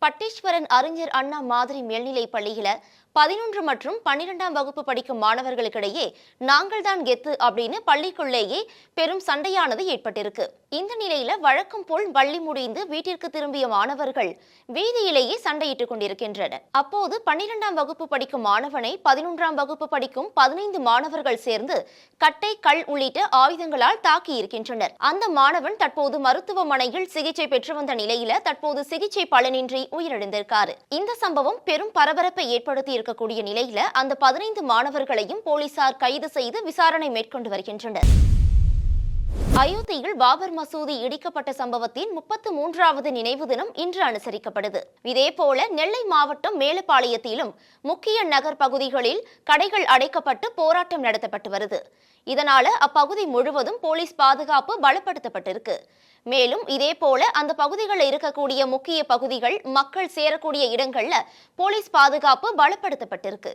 பட்டீஸ்வரன் அறிஞர் அண்ணா மாதிரி மேல்நிலைப் பள்ளியில 11 மற்றும் 12ஆம் வகுப்பு படிக்கும் மாணவர்களுக்கிடையே நாங்கள் தான் கெத்து அப்படின்னு பள்ளிக்குள்ளேயே பெரும் சண்டையானது ஏற்பட்டிருக்கு. இந்த நிலையில வழக்கம் போல் பள்ளி முடிந்து வீட்டிற்கு திரும்பிய மாணவர்கள் வீதியிலேயே சண்டையிட்டுக் கொண்டிருக்கின்றனர். அப்போது 12ஆம் வகுப்பு படிக்கும் மாணவனை 11ஆம் வகுப்பு படிக்கும் 15 மாணவர்கள் சேர்ந்து கட்டை, கல் உள்ளிட்ட ஆயுதங்களால் தாக்கி இருக்கின்றனர். அந்த மாணவன் தற்போது மருத்துவமனையில் சிகிச்சை பெற்று வந்த நிலையில தற்போது சிகிச்சை பலனின்றி உயிரிழந்திருக்காரு. இந்த சம்பவம் பெரும் பரபரப்பை ஏற்படுத்தி இருக்கக்கூடிய நிலையில அந்த 15 மாணவர்களையும் போலீசார் கைது செய்து விசாரணை மேற்கொண்டு வருகின்றனர். அயோத்தியில் பாபர் மசூதி இடிக்கப்பட்ட சம்பவத்தின் 33வது நினைவு தினம் இன்று அனுசரிக்கப்படுது. இதேபோல நெல்லை மாவட்டம் மேலப்பாளையத்திலும் முக்கிய நகர் பகுதிகளில் கடைகள் அடைக்கப்பட்டு போராட்டம் நடத்தப்பட்டு வருது. இதனால அப்பகுதி முழுவதும் போலீஸ் பாதுகாப்பு பலப்படுத்தப்பட்டிருக்கு. மேலும் இதேபோல அந்த பகுதிகளில் இருக்கக்கூடிய முக்கிய பகுதிகள், மக்கள் சேரக்கூடிய இடங்கள்ல போலீஸ் பாதுகாப்பு பலப்படுத்தப்பட்டிருக்கு.